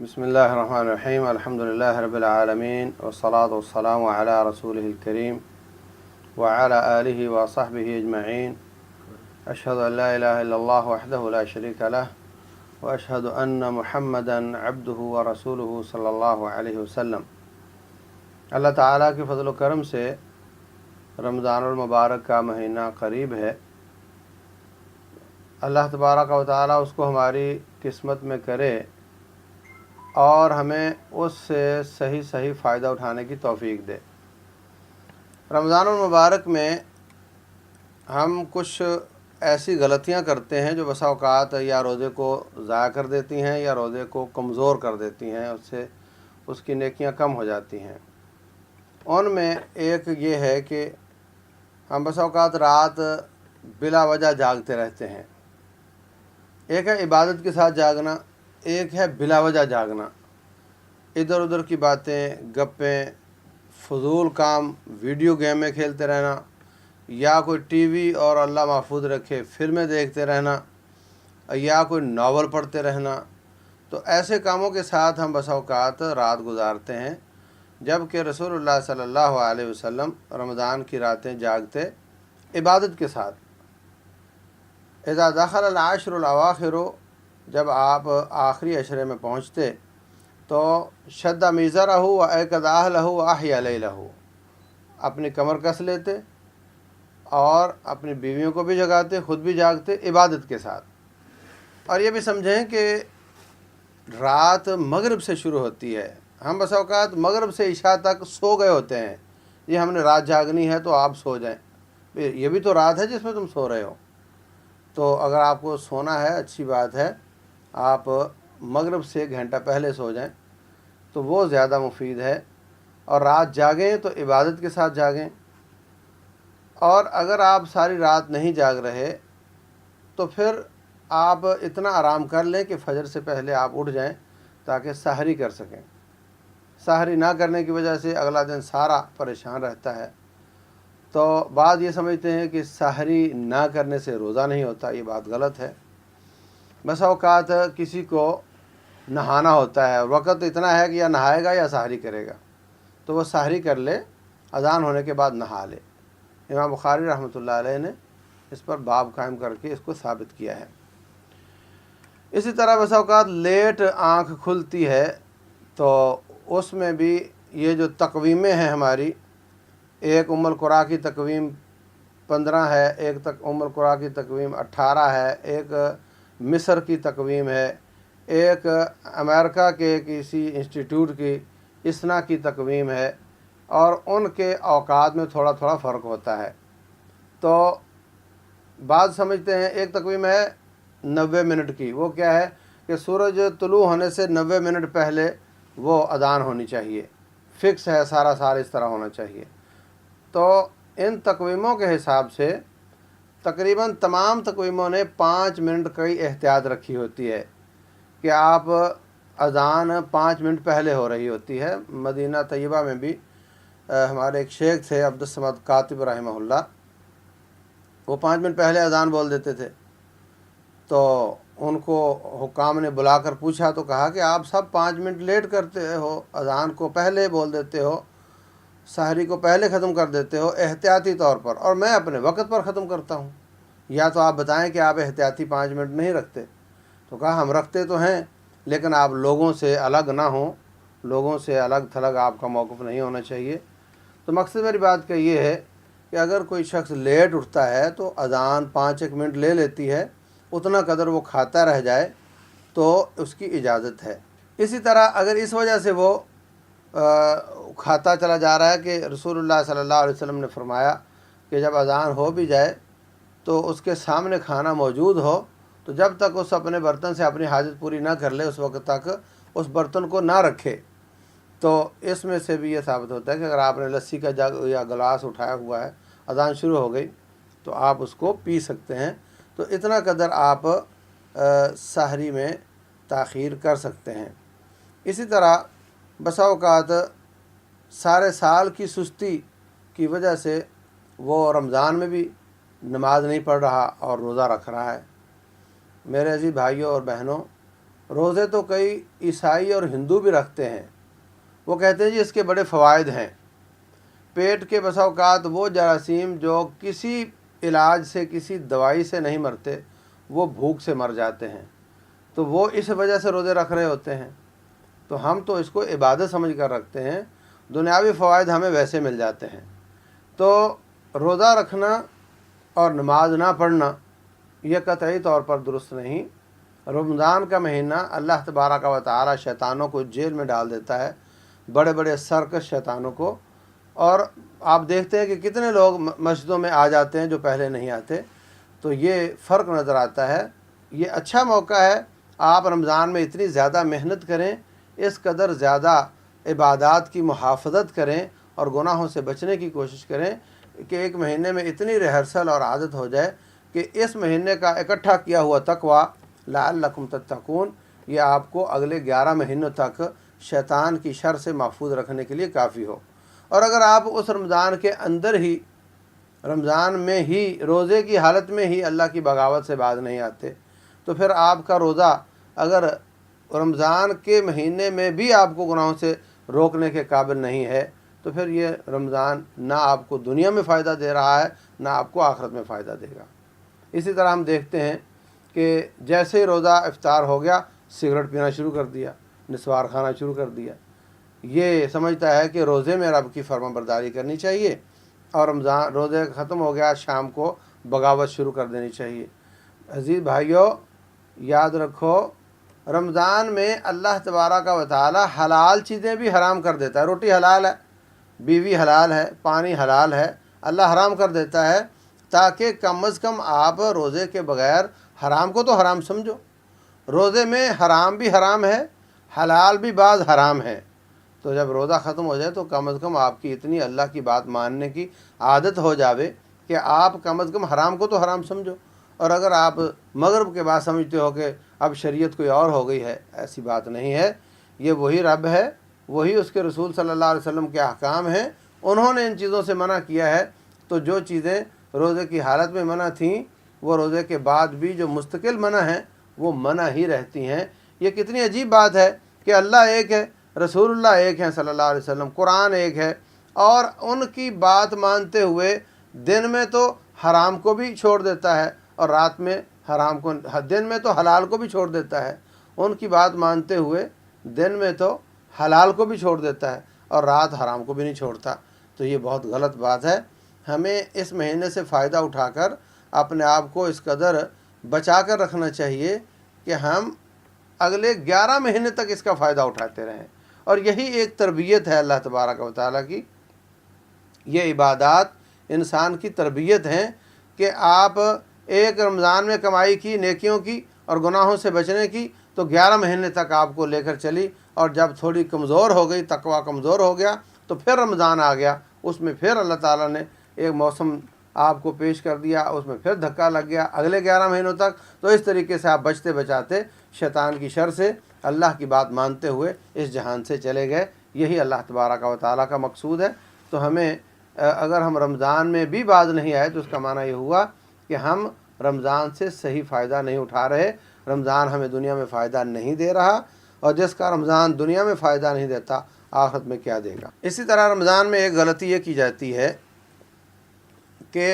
بسم اللہ الرحمن الرحیم الحمدللہ رب العالمین والصلاة والسلام علی رسولہ الکریم وعلی آلہ وصحبہ اجمعین اشہد ان لا الہ الا اللہ وحدہ لا شریک لہ واشہد ان محمدا عبدہ ورسولہ صلی اللہ علیہ وسلم۔ اللہ تعالیٰ کے فضل و کرم سے رمضان المبارک کا مہینہ قریب ہے۔ اللہ تبارک و تعالیٰ اس کو ہماری قسمت میں کرے اور ہمیں اس سے صحیح فائدہ اٹھانے کی توفیق دے۔ رمضان المبارک میں ہم کچھ ایسی غلطیاں کرتے ہیں جو بسا اوقات یا روزے کو ضائع کر دیتی ہیں یا روزے کو کمزور کر دیتی ہیں، اس سے اس کی نیکیاں کم ہو جاتی ہیں۔ ان میں ایک یہ ہے کہ ہم بسا اوقات رات بلا وجہ جاگتے رہتے ہیں۔ ایک ہے عبادت کے ساتھ جاگنا، ایک ہے بلا وجہ جاگنا، ادھر ادھر کی باتیں، گپیں، فضول کام، ویڈیو گیمیں کھیلتے رہنا، یا کوئی ٹی وی اور اللہ محفوظ رکھے فلمیں دیکھتے رہنا، یا کوئی ناول پڑھتے رہنا۔ تو ایسے کاموں کے ساتھ ہم بسا اوقات رات گزارتے ہیں، جبکہ رسول اللہ صلی اللہ علیہ وسلم رمضان کی راتیں جاگتے عبادت کے ساتھ۔ اذا دخل العشر الاواخر، جب آپ آخری عشرے میں پہنچتے تو شد میزرہ و ایقظ اہلہ و احیا لیلہ، اپنی کمر کس لیتے اور اپنی بیویوں کو بھی جگاتے، خود بھی جاگتے عبادت کے ساتھ۔ اور یہ بھی سمجھیں کہ رات مغرب سے شروع ہوتی ہے۔ ہم بس اوقات مغرب سے عشاء تک سو گئے ہوتے ہیں، یہ ہم نے رات جاگنی ہے تو آپ سو جائیں، یہ بھی تو رات ہے جس میں تم سو رہے ہو۔ تو اگر آپ کو سونا ہے اچھی بات ہے، آپ مغرب سے 1 گھنٹہ پہلے سو جائیں تو وہ زیادہ مفید ہے، اور رات جاگیں تو عبادت کے ساتھ جاگیں۔ اور اگر آپ ساری رات نہیں جاگ رہے تو پھر آپ اتنا آرام کر لیں کہ فجر سے پہلے آپ اٹھ جائیں تاکہ سحری کر سکیں۔ سحری نہ کرنے کی وجہ سے اگلا دن سارا پریشان رہتا ہے۔ تو بعض یہ سمجھتے ہیں کہ سحری نہ کرنے سے روزہ نہیں ہوتا، یہ بات غلط ہے۔ بس اوقات کسی کو نہانا ہوتا ہے، وقت اتنا ہے کہ یا نہائے گا یا سحری کرے گا، تو وہ سحری کر لے، اذان ہونے کے بعد نہا لے۔ امام بخاری رحمۃ اللہ علیہ نے اس پر باب قائم کر کے اس کو ثابت کیا ہے۔ اسی طرح بس اوقات لیٹ آنکھ کھلتی ہے تو اس میں بھی یہ جو تقویمیں ہیں ہماری، ایک ام القریٰ کی تقویم 15 ہے، ایک ام القریٰ کی تقویم 18 ہے، ایک مصر کی تقویم ہے، ایک امریکہ کے کسی انسٹیٹیوٹ کی اسنا کی تقویم ہے، اور ان کے اوقات میں تھوڑا تھوڑا فرق ہوتا ہے۔ تو بعض سمجھتے ہیں ایک تقویم ہے 90 منٹ کی، وہ کیا ہے کہ سورج طلوع ہونے سے 90 منٹ پہلے وہ اذان ہونی چاہیے، فکس ہے، سارا سال اس طرح ہونا چاہیے۔ تو ان تقویموں کے حساب سے تقریباً تمام تقویموں نے 5 منٹ کی احتیاط رکھی ہوتی ہے کہ آپ اذان 5 منٹ پہلے ہو رہی ہوتی ہے۔ مدینہ طیبہ میں بھی ہمارے ایک شیخ تھے عبدالصمد کاتب رحمہ اللہ، وہ 5 منٹ پہلے اذان بول دیتے تھے۔ تو ان کو حکام نے بلا کر پوچھا تو کہا کہ آپ سب 5 منٹ لیٹ کرتے ہو، اذان کو پہلے بول دیتے ہو، سحری کو پہلے ختم کر دیتے ہو احتیاطی طور پر، اور میں اپنے وقت پر ختم کرتا ہوں، یا تو آپ بتائیں کہ آپ احتیاطی 5 منٹ نہیں رکھتے۔ تو کہا ہم رکھتے تو ہیں، لیکن آپ لوگوں سے الگ نہ ہوں، لوگوں سے الگ تھلگ آپ کا موقف نہیں ہونا چاہیے۔ تو مقصد میری بات کا یہ ہے کہ اگر کوئی شخص لیٹ اٹھتا ہے تو اذان 5-1 منٹ لے لیتی ہے، اتنا قدر وہ کھاتا رہ جائے تو اس کی اجازت ہے۔ اسی طرح اگر اس وجہ سے وہ کھاتا چلا جا رہا ہے کہ رسول اللہ صلی اللہ علیہ وسلم نے فرمایا کہ جب اذان ہو بھی جائے تو اس کے سامنے کھانا موجود ہو تو جب تک اس اپنے برتن سے اپنی حاجت پوری نہ کر لے اس وقت تک اس برتن کو نہ رکھے۔ تو اس میں سے بھی یہ ثابت ہوتا ہے کہ اگر آپ نے لسی کا جگ یا گلاس اٹھایا ہوا ہے، اذان شروع ہو گئی تو آپ اس کو پی سکتے ہیں۔ تو اتنا قدر آپ سحری میں تاخیر کر سکتے ہیں۔ اسی طرح بسا اوقات سارے سال کی سستی کی وجہ سے وہ رمضان میں بھی نماز نہیں پڑھ رہا اور روزہ رکھ رہا ہے۔ میرے عزیز بھائیوں اور بہنوں، روزے تو کئی عیسائی اور ہندو بھی رکھتے ہیں، وہ کہتے ہیں جی اس کے بڑے فوائد ہیں۔ پیٹ کے بسا اوقات وہ جراثیم جو کسی علاج سے کسی دوائی سے نہیں مرتے وہ بھوک سے مر جاتے ہیں، تو وہ اس وجہ سے روزے رکھ رہے ہوتے ہیں۔ تو ہم تو اس کو عبادت سمجھ کر رکھتے ہیں، دنیاوی فوائد ہمیں ویسے مل جاتے ہیں۔ تو روزہ رکھنا اور نماز نہ پڑھنا یہ قطعی طور پر درست نہیں۔ رمضان کا مہینہ اللہ تبارک و تعالی شیطانوں کو جیل میں ڈال دیتا ہے، بڑے بڑے سرکش شیطانوں کو، اور آپ دیکھتے ہیں کہ کتنے لوگ مسجدوں میں آ جاتے ہیں جو پہلے نہیں آتے، تو یہ فرق نظر آتا ہے۔ یہ اچھا موقع ہے، آپ رمضان میں اتنی زیادہ محنت کریں، اس قدر زیادہ عبادات کی محافظت کریں اور گناہوں سے بچنے کی کوشش کریں کہ ایک مہینے میں اتنی ریہرسل اور عادت ہو جائے کہ اس مہینے کا اکٹھا کیا ہوا تقویٰ لعلکم تتقون یہ آپ کو اگلے 11 مہینوں تک شیطان کی شر سے محفوظ رکھنے کے لیے کافی ہو۔ اور اگر آپ اس رمضان کے اندر ہی، رمضان میں ہی، روزے کی حالت میں ہی اللہ کی بغاوت سے باز نہیں آتے، تو پھر آپ کا روزہ اگر رمضان کے مہینے میں بھی آپ کو گناہوں سے روکنے کے قابل نہیں ہے تو پھر یہ رمضان نہ آپ کو دنیا میں فائدہ دے رہا ہے نہ آپ کو آخرت میں فائدہ دے گا۔ اسی طرح ہم دیکھتے ہیں کہ جیسے ہی روزہ افطار ہو گیا سگریٹ پینا شروع کر دیا، نسوار کھانا شروع کر دیا، یہ سمجھتا ہے کہ روزے میں رب کی فرما برداری کرنی چاہیے، اور رمضان روزے ختم ہو گیا شام کو بغاوت شروع کر دینی چاہیے۔ عزیز بھائیوں، یاد رکھو رمضان میں اللہ تبارک و تعالی حلال چیزیں بھی حرام کر دیتا ہے۔ روٹی حلال ہے، بیوی حلال ہے، پانی حلال ہے، اللہ حرام کر دیتا ہے تاکہ کم از کم آپ روزے کے بغیر حرام کو تو حرام سمجھو۔ روزے میں حرام بھی حرام ہے، حلال بھی بعض حرام ہے، تو جب روزہ ختم ہو جائے تو کم از کم آپ کی اتنی اللہ کی بات ماننے کی عادت ہو جاوے کہ آپ کم از کم حرام کو تو حرام سمجھو۔ اور اگر آپ مغرب کے بعد سمجھتے ہو کہ اب شریعت کوئی اور ہو گئی ہے، ایسی بات نہیں ہے، یہ وہی رب ہے، وہی اس کے رسول صلی اللہ علیہ وسلم کے احکام ہیں، انہوں نے ان چیزوں سے منع کیا ہے، تو جو چیزیں روزے کی حالت میں منع تھیں وہ روزے کے بعد بھی جو مستقل منع ہیں وہ منع ہی رہتی ہیں۔ یہ کتنی عجیب بات ہے کہ اللہ ایک ہے، رسول اللہ ایک ہیں صلی اللہ علیہ وسلم، قرآن ایک ہے، اور ان کی بات مانتے ہوئے دن میں تو حرام کو بھی چھوڑ دیتا ہے اور رات میں حرام کو، دن میں تو حلال کو بھی چھوڑ دیتا ہے، ان کی بات مانتے ہوئے دن میں تو حلال کو بھی چھوڑ دیتا ہے اور رات حرام کو بھی نہیں چھوڑتا۔ تو یہ بہت غلط بات ہے۔ ہمیں اس مہینے سے فائدہ اٹھا کر اپنے آپ کو اس قدر بچا کر رکھنا چاہیے کہ ہم اگلے 11 مہینے تک اس کا فائدہ اٹھاتے رہیں، اور یہی ایک تربیت ہے اللہ تبارک و تعالیٰ کی۔ یہ عبادات انسان کی تربیت ہیں کہ آپ ایک رمضان میں کمائی کی نیکیوں کی اور گناہوں سے بچنے کی، تو 11 مہینے تک آپ کو لے کر چلی، اور جب تھوڑی کمزور ہو گئی، تقویٰ کمزور ہو گیا، تو پھر رمضان آ گیا، اس میں پھر اللہ تعالیٰ نے ایک موسم آپ کو پیش کر دیا، اس میں پھر دھکا لگ گیا اگلے 11 مہینوں تک۔ تو اس طریقے سے آپ بچتے بچاتے شیطان کی شر سے اللہ کی بات مانتے ہوئے اس جہان سے چلے گئے۔ یہی اللہ تبارک و تعالیٰ کا مقصود ہے۔ تو ہمیں اگر ہم رمضان میں بھی باز نہیں آئے تو اس کا معنی یہ ہوا کہ ہم رمضان سے صحیح فائدہ نہیں اٹھا رہے، رمضان ہمیں دنیا میں فائدہ نہیں دے رہا، اور جس کا رمضان دنیا میں فائدہ نہیں دیتا آخرت میں کیا دے گا۔ اسی طرح رمضان میں ایک غلطی یہ کی جاتی ہے کہ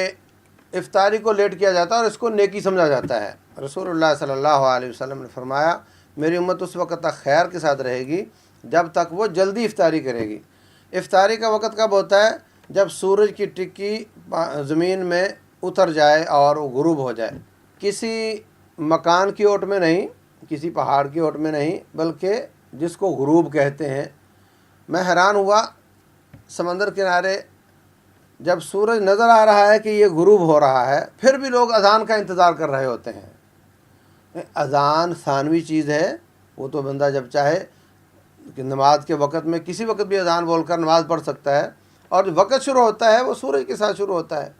افطاری کو لیٹ کیا جاتا ہے اور اس کو نیکی سمجھا جاتا ہے۔ رسول اللہ صلی اللہ علیہ وسلم نے فرمایا میری امت اس وقت تک خیر کے ساتھ رہے گی جب تک وہ جلدی افطاری کرے گی۔ افطاری کا وقت کب ہوتا ہے؟ جب سورج کی ٹکی زمین میں اتر جائے اور وہ غروب ہو جائے، کسی مکان کی اوٹ میں نہیں، کسی پہاڑ کی اوٹ میں نہیں، بلکہ جس کو غروب کہتے ہیں۔ میں حیران ہوا، سمندر کنارے جب سورج نظر آ رہا ہے کہ یہ غروب ہو رہا ہے، پھر بھی لوگ اذان کا انتظار کر رہے ہوتے ہیں۔ اذان ثانوی چیز ہے، وہ تو بندہ جب چاہے کہ نماز کے وقت میں کسی وقت بھی اذان بول کر نماز پڑھ سکتا ہے، اور جو وقت شروع ہوتا ہے وہ سورج کے ساتھ شروع ہوتا ہے۔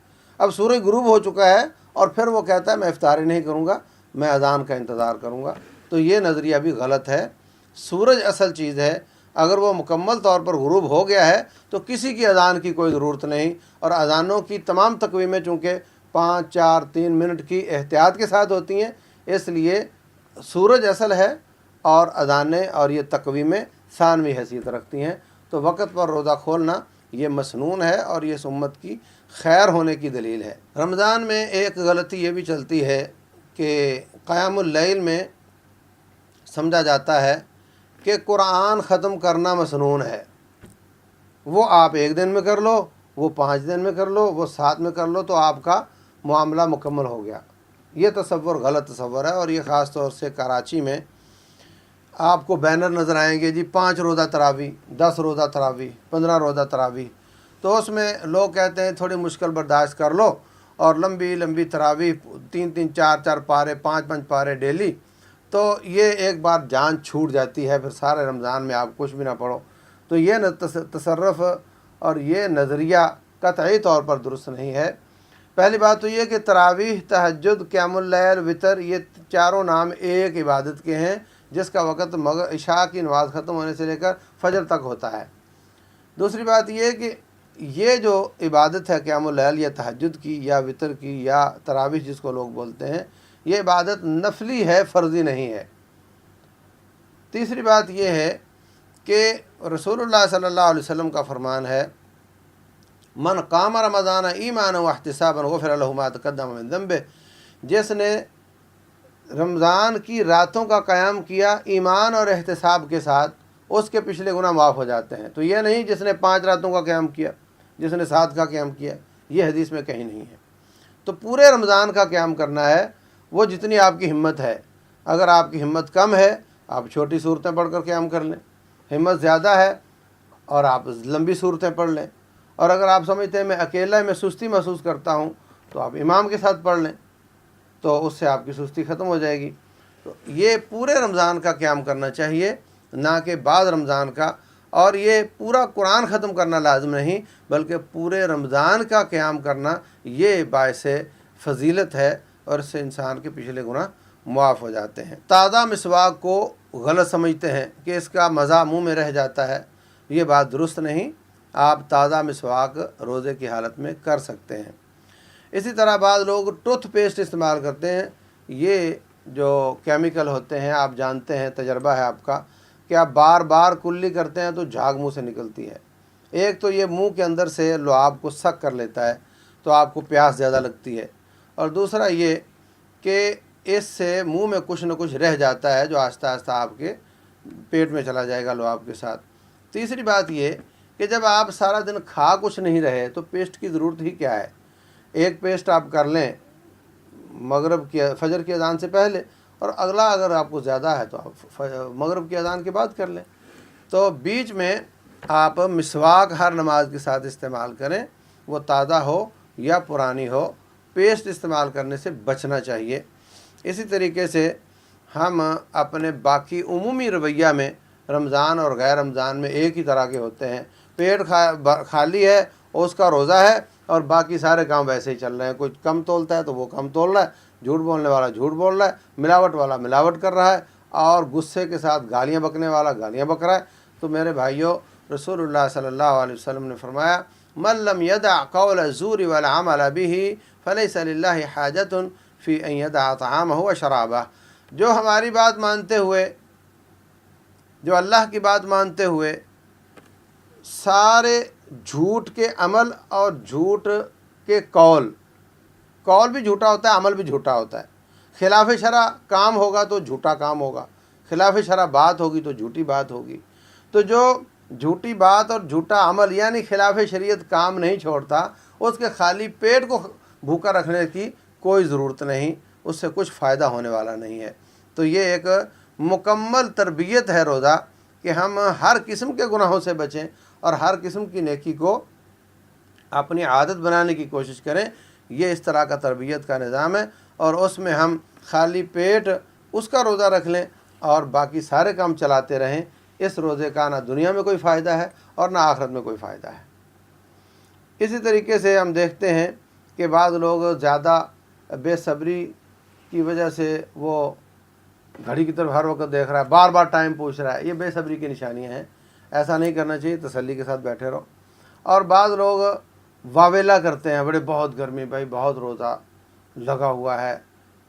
اب سورج غروب ہو چکا ہے اور پھر وہ کہتا ہے میں افطاری نہیں کروں گا، میں اذان کا انتظار کروں گا، تو یہ نظریہ بھی غلط ہے۔ سورج اصل چیز ہے، اگر وہ مکمل طور پر غروب ہو گیا ہے تو کسی کی اذان کی کوئی ضرورت نہیں، اور اذانوں کی تمام تقویمیں چونکہ 5 4 3 منٹ کی احتیاط کے ساتھ ہوتی ہیں، اس لیے سورج اصل ہے، اور اذانیں اور یہ تقویمیں ثانوی حیثیت رکھتی ہیں۔ تو وقت پر روزہ کھولنا یہ مسنون ہے اور یہ اس امت کی خیر ہونے کی دلیل ہے۔ رمضان میں ایک غلطی یہ بھی چلتی ہے کہ قیام اللیل میں سمجھا جاتا ہے کہ قرآن ختم کرنا مسنون ہے، وہ آپ 1 دن میں کر لو، وہ 5 دن میں کر لو، وہ 7 میں کر لو تو آپ کا معاملہ مکمل ہو گیا۔ یہ تصور غلط تصور ہے، اور یہ خاص طور سے کراچی میں آپ کو بینر نظر آئیں گے، جی 5 روزہ تراویح، 10 روزہ تراویح، 15 روزہ تراویح۔ تو اس میں لوگ کہتے ہیں تھوڑی مشکل برداشت کر لو اور لمبی لمبی تراویح 3 4 پارے 5 پارے ڈیلی، تو یہ ایک بار جان چھوٹ جاتی ہے، پھر سارے رمضان میں آپ کچھ بھی نہ پڑھو۔ تو یہ تصرف اور یہ نظریہ قطعی طور پر درست نہیں ہے۔ پہلی بات تو یہ کہ تراویح، تہجد، قیام اللیل، وطر، یہ چاروں نام ایک عبادت کے ہیں جس کا وقت عشاء کی نماز ختم ہونے سے لے کر فجر تک ہوتا ہے۔ دوسری بات یہ کہ یہ جو عبادت ہے قیام اللیل یا تہجد کی یا وطر کی یا تراویح جس کو لوگ بولتے ہیں، یہ عبادت نفلی ہے، فرضی نہیں ہے۔ تیسری بات یہ ہے کہ رسول اللہ صلی اللہ علیہ وسلم کا فرمان ہے، من قام رمضان ایمانا واحتسابا غفر له ما تقدم من ذنبه، جس نے رمضان کی راتوں کا قیام کیا ایمان اور احتساب کے ساتھ، اس کے پچھلے گناہ معاف ہو جاتے ہیں۔ تو یہ نہیں جس نے 5 راتوں کا قیام کیا، جس نے 7 کا قیام کیا، یہ حدیث میں کہیں نہیں ہے۔ تو پورے رمضان کا قیام کرنا ہے، وہ جتنی آپ کی ہمت ہے۔ اگر آپ کی ہمت کم ہے، آپ چھوٹی صورتیں پڑھ کر قیام کر لیں، ہمت زیادہ ہے اور آپ لمبی صورتیں پڑھ لیں، اور اگر آپ سمجھتے ہیں میں اکیلا میں سستی محسوس کرتا ہوں تو آپ امام کے ساتھ پڑھ لیں، تو اس سے آپ کی سستی ختم ہو جائے گی۔ تو یہ پورے رمضان کا قیام کرنا چاہیے، نہ کہ بعض رمضان کا، اور یہ پورا قرآن ختم کرنا لازم نہیں، بلکہ پورے رمضان کا قیام کرنا یہ باعث فضیلت ہے، اور اس سے انسان کے پچھلے گناہ معاف ہو جاتے ہیں۔ تازہ مسواک کو غلط سمجھتے ہیں کہ اس کا مزہ منہ میں رہ جاتا ہے، یہ بات درست نہیں۔ آپ تازہ مسواک روزے کی حالت میں کر سکتے ہیں۔ اسی طرح بعض لوگ ٹوتھ پیسٹ استعمال کرتے ہیں، یہ جو کیمیکل ہوتے ہیں آپ جانتے ہیں، تجربہ ہے آپ کا، کہ آپ بار بار کلی کرتے ہیں تو جھاگ منہ سے نکلتی ہے۔ ایک تو یہ منہ کے اندر سے لعاب کو سک کر لیتا ہے تو آپ کو پیاس زیادہ لگتی ہے، اور دوسرا یہ کہ اس سے منہ میں کچھ نہ کچھ رہ جاتا ہے جو آہستہ آہستہ آپ کے پیٹ میں چلا جائے گا لعاب کے ساتھ۔ تیسری بات یہ کہ جب آپ سارا دن کھا کچھ نہیں رہے تو پیسٹ کی ضرورت ہی کیا ہے؟ ایک پیسٹ آپ کر لیں مغرب کی فجر کی اذان سے پہلے، اور اگلا اگر آپ کو زیادہ ہے تو آپ مغرب کی اذان کے بعد کر لیں۔ تو بیچ میں آپ مسواک ہر نماز کے ساتھ استعمال کریں، وہ تازہ ہو یا پرانی ہو، پیسٹ استعمال کرنے سے بچنا چاہیے۔ اسی طریقے سے ہم اپنے باقی عمومی رویہ میں رمضان اور غیر رمضان میں ایک ہی طرح کے ہوتے ہیں۔ پیٹ خالی ہے اس کا روزہ ہے، اور باقی سارے کام ویسے ہی چل رہے ہیں۔ کوئی کم تولتا ہے تو وہ کم تول رہا ہے، جھوٹ بولنے والا جھوٹ بول رہا ہے، ملاوٹ والا ملاوٹ کر رہا ہے، اور غصے کے ساتھ گالیاں بکنے والا گالیاں بک رہا ہے۔ تو میرے بھائیوں، رسول اللہ صلی اللہ علیہ وسلم نے فرمایا، من لم يدع قول الزور والعمل به فليس لله حاجة في ان يدع طعامه وشرابه، جو ہماری بات مانتے ہوئے، جو اللہ کی بات مانتے ہوئے سارے جھوٹ کے عمل اور جھوٹ کے قول بھی جھوٹا ہوتا ہے، عمل بھی جھوٹا ہوتا ہے۔ خلاف شرع کام ہوگا تو جھوٹا کام ہوگا، خلاف شرع بات ہوگی تو جھوٹی بات ہوگی۔ تو جو جھوٹی بات اور جھوٹا عمل یعنی خلاف شریعت کام نہیں چھوڑتا، اس کے خالی پیٹ کو بھوکا رکھنے کی کوئی ضرورت نہیں، اس سے کچھ فائدہ ہونے والا نہیں ہے۔ تو یہ ایک مکمل تربیت ہے روزہ، کہ ہم ہر قسم کے گناہوں سے بچیں اور ہر قسم کی نیکی کو اپنی عادت بنانے کی کوشش کریں۔ یہ اس طرح کا تربیت کا نظام ہے، اور اس میں ہم خالی پیٹ اس کا روزہ رکھ لیں اور باقی سارے کام چلاتے رہیں۔ اس روزے کا نہ دنیا میں کوئی فائدہ ہے اور نہ آخرت میں کوئی فائدہ ہے۔ اسی طریقے سے ہم دیکھتے ہیں کہ بعض لوگ زیادہ بے صبری کی وجہ سے وہ گھڑی کی طرف ہر وقت دیکھ رہا ہے، بار بار ٹائم پوچھ رہا ہے، یہ بے صبری کی نشانیاں ہیں۔ ایسا نہیں کرنا چاہیے، تسلی کے ساتھ بیٹھے رہو۔ اور بعض لوگ واویلا کرتے ہیں، بڑے بہت گرمی بھائی، بہت روزہ لگا ہوا ہے،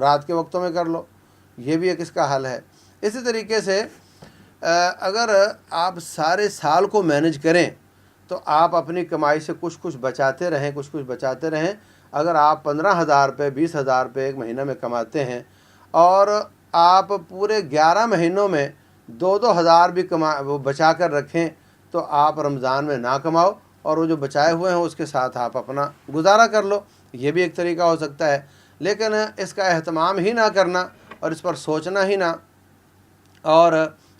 رات کے وقتوں میں کر لو، یہ بھی ایک اس کا حل ہے۔ اسی طریقے سے اگر آپ سارے سال کو مینج کریں تو آپ اپنی کمائی سے کچھ بچاتے رہیں۔ اگر آپ 15,000 روپے 20,000 روپے ایک مہینہ میں کماتے ہیں اور آپ پورے 11 مہینوں میں 2,000 بھی بچا کر رکھیں تو آپ رمضان میں نہ کماؤ اور وہ جو بچائے ہوئے ہیں اس کے ساتھ آپ اپنا گزارا کر لو، یہ بھی ایک طریقہ ہو سکتا ہے۔ لیکن اس کا اہتمام ہی نہ کرنا اور اس پر سوچنا ہی نہ، اور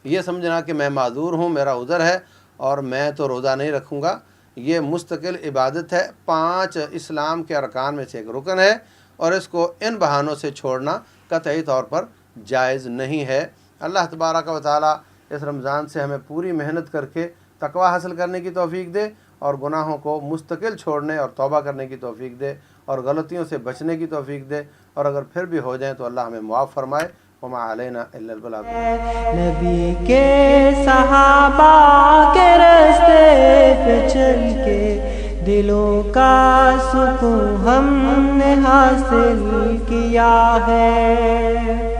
یہ سمجھنا کہ میں معذور ہوں، میرا عذر ہے اور میں تو روزہ نہیں رکھوں گا، یہ مستقل عبادت ہے، 5 اسلام کے ارکان میں سے ایک رکن ہے، اور اس کو ان بہانوں سے چھوڑنا قطعی طور پر جائز نہیں ہے۔ اللہ تبارک و تعالی اس رمضان سے ہمیں پوری محنت کر کے تقوی حاصل کرنے کی توفیق دے اور گناہوں کو مستقل چھوڑنے اور توبہ کرنے کی توفیق دے اور غلطیوں سے بچنے کی توفیق دے، اور اگر پھر بھی ہو جائیں تو اللہ ہمیں معاف فرمائے۔ وما علینا الا البلاغ۔ نبی کے صحابہ کے راستے پہ چل کے دلوں کا سکون ہم نے حاصل کیا ہے۔